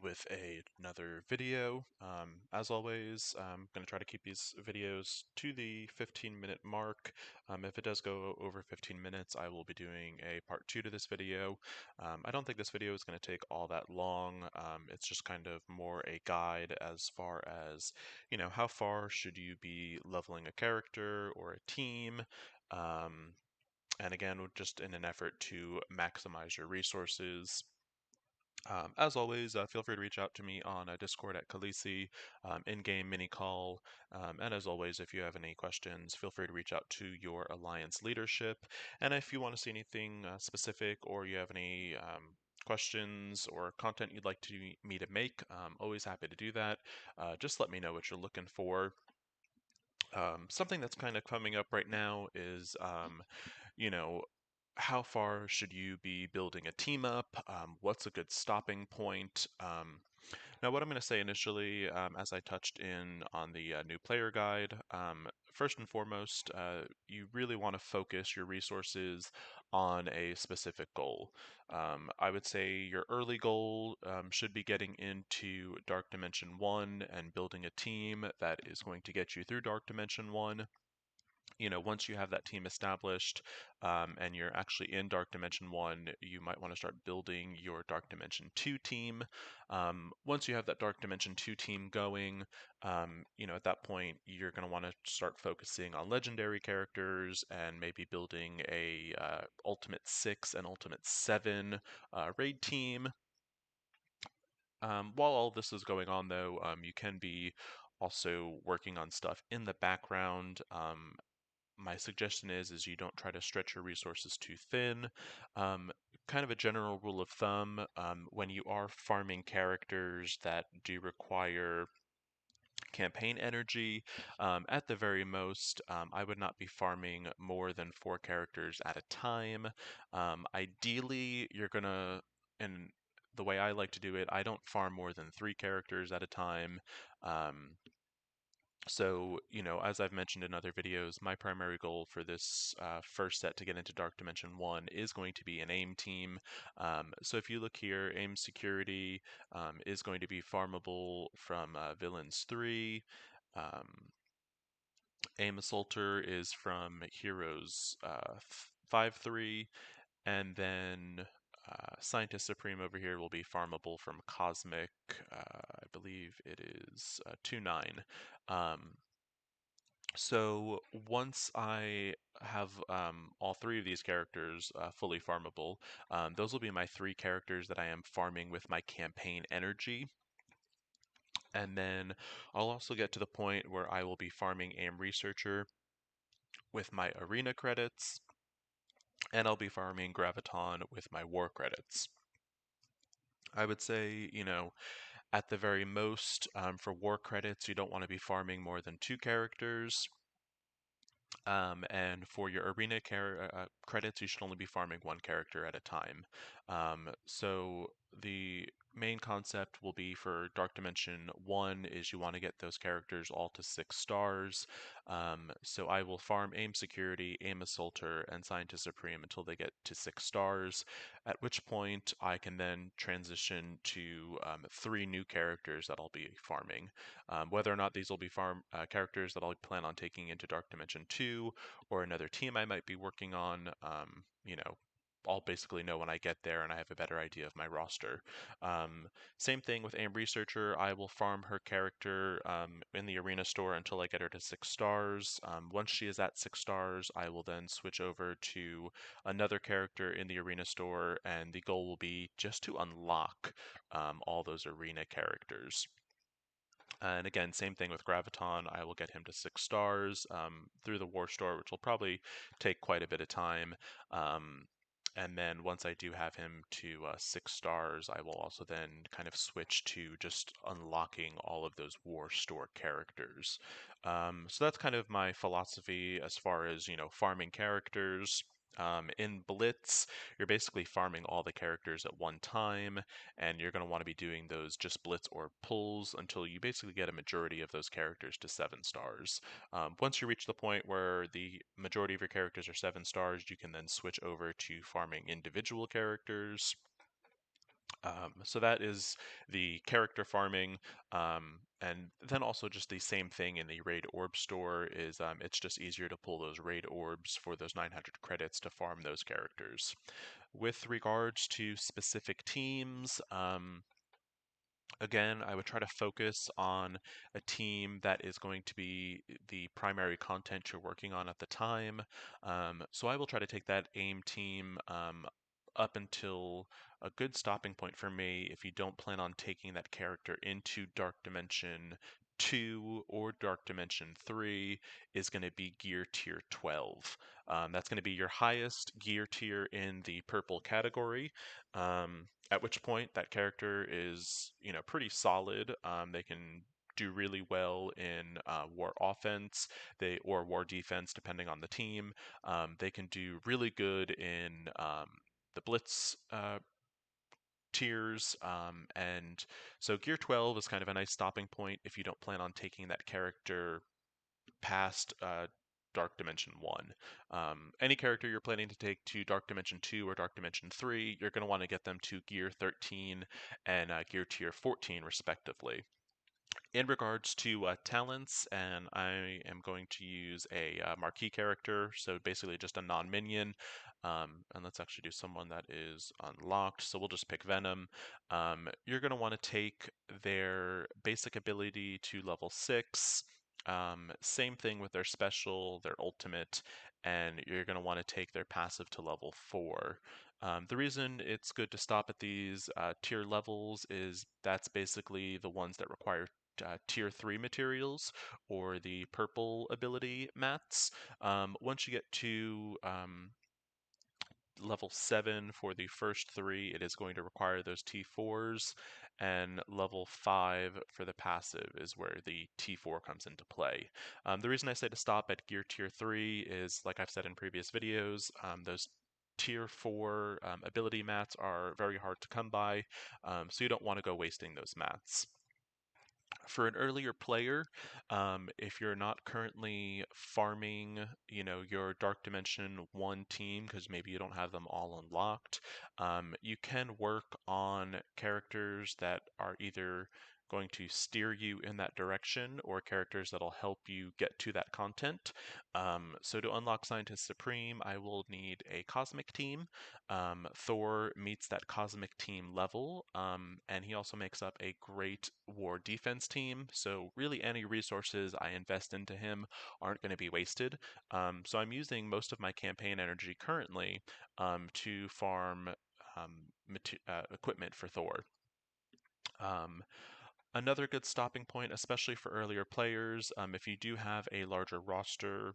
with another video. As always, I'm going to try to keep these videos to the 15-minute mark. If it does go over 15 minutes, I will be doing a part 2 to this video. I don't think this video is going to take all that long. It's just kind of more a guide as far as, how far should you be leveling a character or a team. And again, just in an effort to maximize your resources. As always, feel free to reach out to me on Discord at Khaleesi, in-game mini call. And as always, if you have any questions, feel free to reach out to your Alliance leadership. And if you want to see anything specific or you have any questions or content you'd like me to make, always happy to do that. Just let me know what you're looking for. Something that's kind of coming up right now is, you know, how far should you be building a team up? What's a good stopping point? Now, what I'm going to say initially, as I touched in on the new player guide, first and foremost, you really want to focus your resources on a specific goal. I would say your early goal should be getting into Dark Dimension 1 and building a team that is going to get you through Dark Dimension 1. Once you have that team established and you're actually in Dark Dimension 1, you might want to start building your Dark Dimension 2 team. Once you have that Dark Dimension 2 team going, at that point, you're going to want to start focusing on legendary characters and maybe building a Ultimate 6 and Ultimate 7 raid team. While all this is going on, though, you can be also working on stuff in the background. My suggestion is you don't try to stretch your resources too thin. Kind of a general rule of thumb, when you are farming characters that do require campaign energy, at the very most, I would not be farming more than 4 characters at a time. Ideally, you're gonna, and the way I like to do it, I don't farm more than 3 characters at a time. So, as I've mentioned in other videos, my primary goal for this first set to get into Dark Dimension 1 is going to be an AIM team. So if you look here, AIM Security is going to be farmable from Villains 3. Um, AIM Assaulter is from Heroes 5-3. And then Scientist Supreme over here will be farmable from Cosmic, I believe it is 2-9. So once I have all 3 of these characters fully farmable, those will be my 3 characters that I am farming with my campaign energy. And then I'll also get to the point where I will be farming AIM Researcher with my arena credits, and I'll be farming Graviton with my war credits. I would say, at the very most, for war credits, you don't want to be farming more than 2 characters. And for your arena credits, you should only be farming 1 character at a time. So the main concept will be for Dark Dimension 1 is you want to get those characters all to 6 stars. So I will farm AIM Security, AIM Assaulter, and Scientist Supreme until they get to 6 stars, at which point I can then transition to 3 new characters that I'll be farming. Whether or not these will be characters that I'll plan on taking into Dark Dimension 2 or another team I might be working on, I'll basically know when I get there and I have a better idea of my roster. Same thing with AIM Researcher. I will farm her character in the arena store until I get her to 6 stars. Once she is at 6 stars, I will then switch over to another character in the arena store, and the goal will be just to unlock all those arena characters. And again, same thing with Graviton. I will get him to 6 stars through the War Store, which will probably take quite a bit of time. And then once I do have him to 6 stars, I will also then kind of switch to just unlocking all of those War Store characters. So that's kind of my philosophy as far as, farming characters. In Blitz, you're basically farming all the characters at one time, and you're going to want to be doing those just Blitz or pulls until you basically get a majority of those characters to 7 stars. Once you reach the point where the majority of your characters are 7 stars, you can then switch over to farming individual characters. So that is the character farming, and then also just the same thing in the raid orb store is it's just easier to pull those raid orbs for those 900 credits to farm those characters. With regards to specific teams, again, I would try to focus on a team that is going to be the primary content you're working on at the time. So I will try to take that AIM team up until a good stopping point for me if you don't plan on taking that character into Dark Dimension 2 or Dark Dimension 3 is going to be gear tier 12. That's going to be your highest gear tier in the purple category. At which point that character is, pretty solid. They can do really well in war offense, or war defense, depending on the team. They can do really good in the blitz tiers, and so gear 12 is kind of a nice stopping point if you don't plan on taking that character past Dark Dimension 1. Any character you're planning to take to Dark Dimension 2 or Dark Dimension 3, you're going to want to get them to Gear 13 and Gear Tier 14, respectively. In regards to talents, and I am going to use a marquee character, so basically just a non-minion. And let's actually do someone that is unlocked. So we'll just pick Venom. You're going to want to take their basic ability to level 6. Same thing with their special, their ultimate, and you're going to want to take their passive to level 4. The reason it's good to stop at these tier levels is that's basically the ones that require tier 3 materials or the purple ability mats. Once you get to level 7 for the first 3, it is going to require those T4s, and level 5 for the passive is where the T4 comes into play. The reason I say to stop at gear tier 3 is, like I've said in previous videos, those tier 4 ability mats are very hard to come by, so you don't want to go wasting those mats. For an earlier player, if you're not currently farming, your Dark Dimension 1 team, because maybe you don't have them all unlocked, you can work on characters that are either going to steer you in that direction or characters that'll help you get to that content. So to unlock Scientist Supreme, I will need a Cosmic team. Thor meets that Cosmic team level, and he also makes up a great war defense team. So really, any resources I invest into him aren't going to be wasted. So I'm using most of my campaign energy currently to farm equipment for Thor. Um, Another good stopping point, especially for earlier players, if you do have a larger roster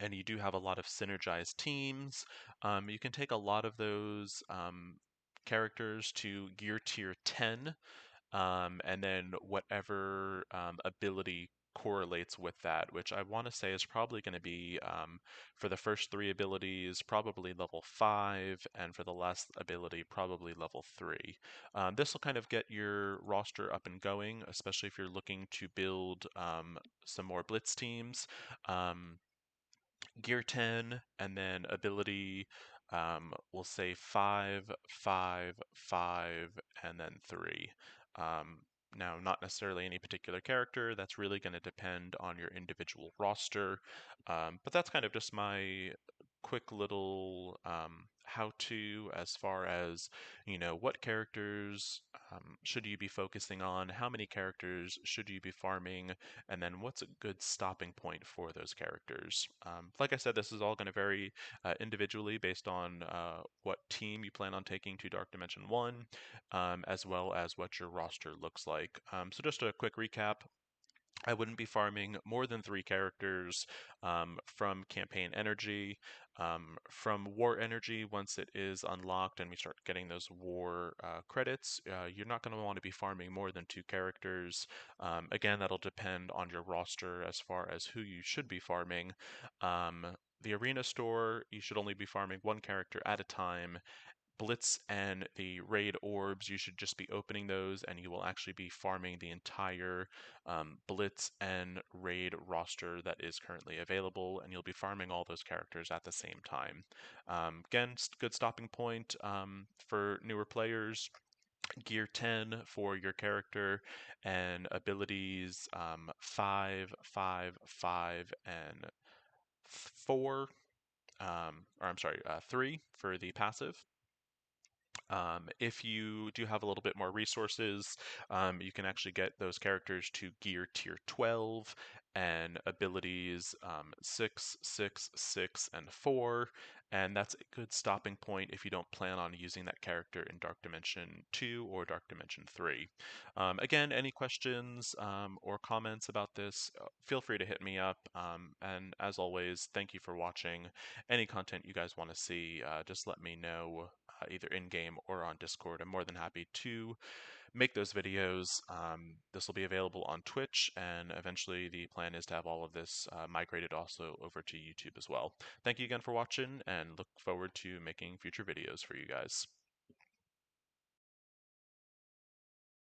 and you do have a lot of synergized teams, you can take a lot of those characters to gear tier 10, and then whatever ability correlates with that, which I want to say is probably going to be for the first 3 abilities, probably level 5, and for the last ability, probably level 3. This will kind of get your roster up and going, especially if you're looking to build some more blitz teams. Gear 10, and then ability, we'll say 5, 5, 5, and then 3. Um, Now, not necessarily any particular character, that's really going to depend on your individual roster, but that's kind of just my quick little how-to as far as, what characters should you be focusing on, how many characters should you be farming, and then what's a good stopping point for those characters. Like I said, this is all going to vary individually based on what team you plan on taking to Dark Dimension 1, as well as what your roster looks like. So just a quick recap. I wouldn't be farming more than 3 characters from campaign energy. From war energy, once it is unlocked and we start getting those war credits, you're not going to want to be farming more than 2 characters. Again, that'll depend on your roster as far as who you should be farming. Um, the arena store, you should only be farming 1 character at a time. Blitz and the raid orbs, you should just be opening those and you will actually be farming the entire Blitz and raid roster that is currently available, and you'll be farming all those characters at the same time. Again, good stopping point for newer players. gear 10 for your character, and abilities 5, 5, 5, and 4, or I'm sorry, 3 for the passive. If you do have a little bit more resources, you can actually get those characters to gear tier 12 and abilities 6, 6, 6, and 4. And that's a good stopping point if you don't plan on using that character in Dark Dimension 2 or Dark Dimension 3. Again, any questions or comments about this, feel free to hit me up. And as always, thank you for watching. Any content you guys want to see, just let me know either in game or on Discord. I'm more than happy to make those videos. This will be available on Twitch, and eventually the plan is to have all of this migrated also over to YouTube as well. Thank you again for watching, and look forward to making future videos for you guys.